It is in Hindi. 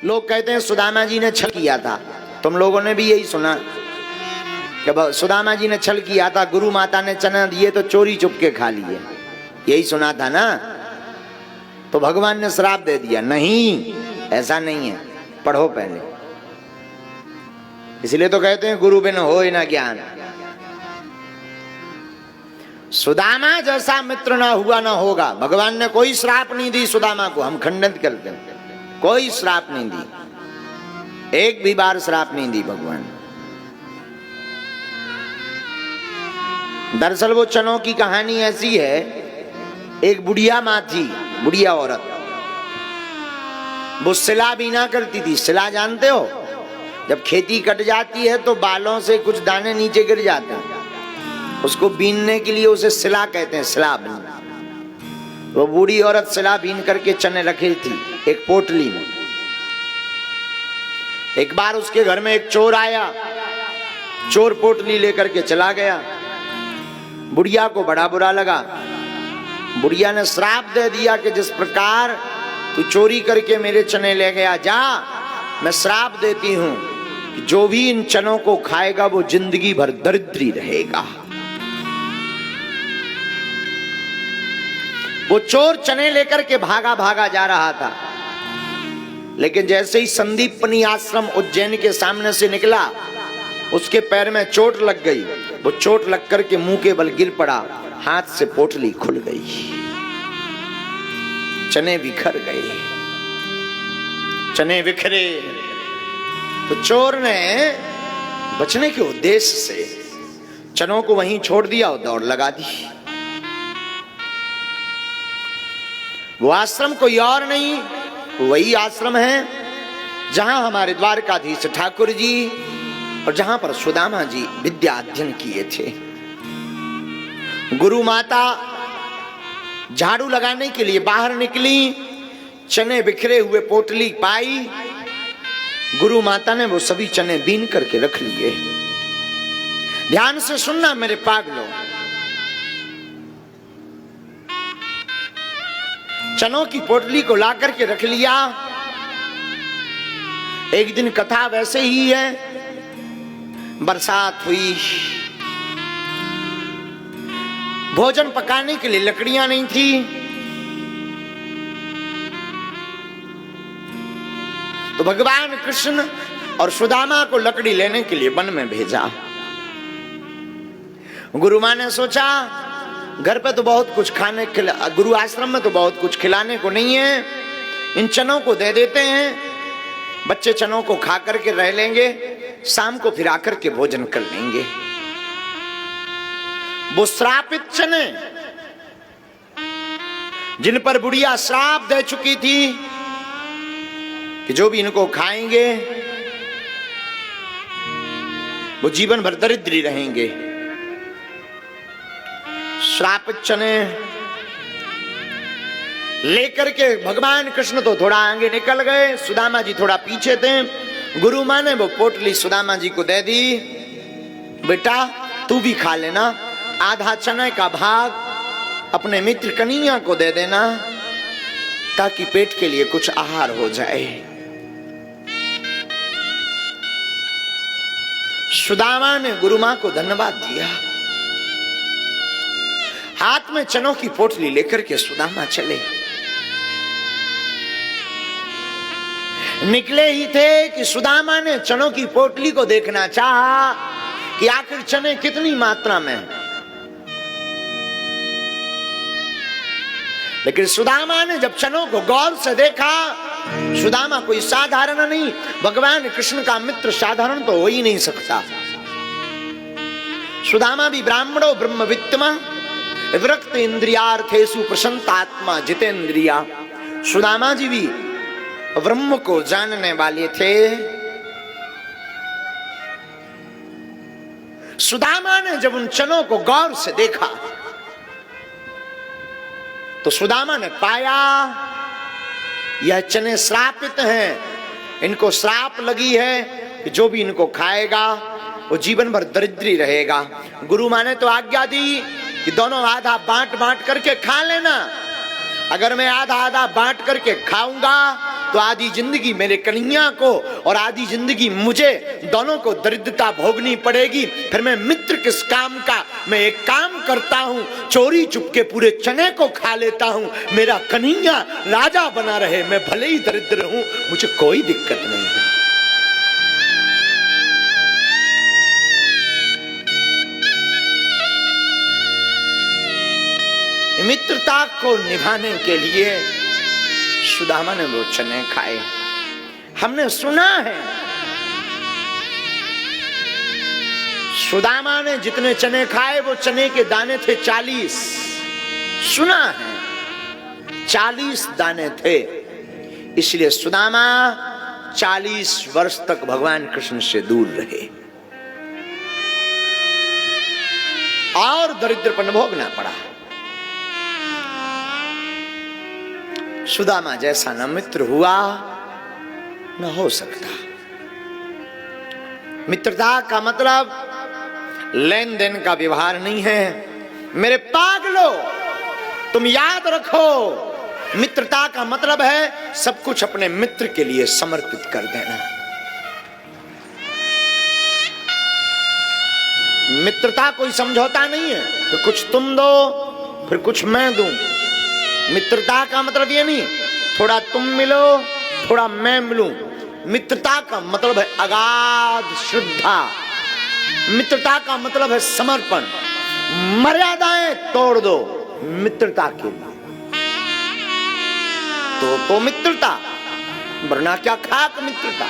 लोग कहते हैं सुदामा जी ने छल किया था। तुम लोगों ने भी यही सुना कि सुदामा जी ने छल किया था, गुरु माता ने चना दिए तो चोरी चुप के खा लिए, यही सुना था ना। तो भगवान ने श्राप दे दिया। नहीं, ऐसा नहीं है, पढ़ो पहले। इसलिए तो कहते हैं गुरु बिन होय न ज्ञान। सुदामा जैसा मित्र ना हुआ ना होगा। भगवान ने कोई श्राप नहीं दी सुदामा को, हम खंडित करते हैं। कोई श्राप नहीं दी, एक भी बार श्राप नहीं दी भगवान। दरअसल वो चनों की कहानी ऐसी है, एक बुढ़िया माँ थी, बुढ़िया औरत, वो सिला बीना करती थी। सिला जानते हो? जब खेती कट जाती है तो बालों से कुछ दाने नीचे गिर जाते हैं, उसको बीनने के लिए उसे सिला कहते हैं, सिला बीन। वो बूढ़ी औरत सिला बीन करके चने रखी थी एक पोटली में। एक बार उसके घर में एक चोर आया, चोर पोटली लेकर के चला गया। बुढ़िया को बड़ा बुरा लगा। बुढ़िया ने श्राप दे दिया कि जिस प्रकार तू चोरी करके मेरे चने ले गया, जा, मैं श्राप देती हूं कि जो भी इन चनों को खाएगा वो जिंदगी भर दरिद्री रहेगा। वो चोर चने लेकर के भागा भागा जा रहा था, लेकिन जैसे ही संदीपनी आश्रम उज्जैन के सामने से निकला, उसके पैर में चोट लग गई। वो चोट लग करके मुंह के बल गिर पड़ा, हाथ से पोटली खुल गई, चने बिखर गए। चने बिखरे तो चोर ने बचने के उद्देश्य से चनों को वहीं छोड़ दिया और दौड़ लगा दी। वो आश्रम कोई और नहीं, वही आश्रम है जहां हमारे द्वारकाधीश ठाकुर जी और जहां पर सुदामा जी विद्या अध्ययन किए थे। गुरु माता झाड़ू लगाने के लिए बाहर निकली, चने बिखरे हुए पोटली पाई। गुरु माता ने वो सभी चने बीन करके रख लिए। ध्यान से सुनना मेरे पागलों, चनों की पोटली को ला करके रख लिया। एक दिन कथा वैसे ही है, बरसात हुई, भोजन पकाने के लिए लकड़ियां नहीं थी, तो भगवान कृष्ण और सुदामा को लकड़ी लेने के लिए वन में भेजा। गुरु मां ने सोचा घर पे तो बहुत कुछ खाने गुरु आश्रम में तो बहुत कुछ खिलाने को नहीं है, इन चनों को दे देते हैं, बच्चे चनों को खा करके रह लेंगे, शाम को फिर आकर के भोजन कर लेंगे। वो श्रापित चने जिन पर बुढ़िया श्राप दे चुकी थी कि जो भी इनको खाएंगे वो जीवन भर दरिद्री रहेंगे, श्रापित चने लेकर के भगवान कृष्ण तो थोड़ा आगे निकल गए, सुदामा जी थोड़ा पीछे थे। गुरु मां ने वो पोटली सुदामा जी को दे दी, बेटा तू भी खा लेना, आधा चने का भाग अपने मित्र कन्हैया को दे देना ताकि पेट के लिए कुछ आहार हो जाए। सुदामा ने गुरु मां को धन्यवाद दिया। हाथ में चनों की पोटली लेकर के सुदामा चले। निकले ही थे कि सुदामा ने चनों की पोटली को देखना चाहा कि आखिर चने कितनी मात्रा में, लेकिन सुदामा ने जब चनों को गौर से देखा, सुदामा कोई साधारण नहीं, भगवान कृष्ण का मित्र साधारण तो हो ही नहीं सकता। सुदामा भी ब्राह्मणो ब्रह्मवित्तमा विरक्त इंद्रियार्थेषु प्रसन्नात्मा जितेंद्रिया। सुदामा जी भी ब्रह्म को जानने वाले थे। सुदामा ने जब उन चनों को गौर से देखा तो सुदामा ने पाया यह चने श्रापित हैं, इनको श्राप लगी है कि जो भी इनको खाएगा वो जीवन भर दरिद्री रहेगा। गुरु मां ने तो आज्ञा दी कि दोनों आधा बांट बांट करके खा लेना, अगर मैं आधा आधा बांट करके खाऊंगा तो आधी जिंदगी मेरे कन्हैया को और आधी जिंदगी मुझे, दोनों को दरिद्रता भोगनी पड़ेगी। फिर मैं मित्र किस काम का? मैं एक काम करता हूं, चोरी चुपके पूरे चने को खा लेता हूं, मेरा कन्हैया राजा बना रहे, मैं भले ही दरिद्र हूं, मुझे कोई दिक्कत नहीं है। मित्रता को निभाने के लिए सुदामा ने वो चने खाए। हमने सुना है सुदामा ने जितने चने खाए वो चने के दाने थे 40। सुना है 40 दाने थे। इसलिए सुदामा 40 वर्ष तक भगवान कृष्ण से दूर रहे और दरिद्रपन भोगना पड़ा। सुदामा जैसा न मित्र हुआ न हो सकता। मित्रता का मतलब लेन देन का व्यवहार नहीं है। मेरे पागलो, तुम याद रखो, मित्रता का मतलब है सब कुछ अपने मित्र के लिए समर्पित कर देना। मित्रता कोई समझौता नहीं है तो कुछ तुम दो फिर कुछ मैं दूं। मित्रता का मतलब ये नहीं थोड़ा तुम मिलो थोड़ा मैं मिलूं। मित्रता का मतलब है अगाध श्रद्धा। मित्रता का मतलब है समर्पण। मर्यादाएं तोड़ दो मित्रता के लिए। तो मित्रता, वरना क्या खाक मित्रता।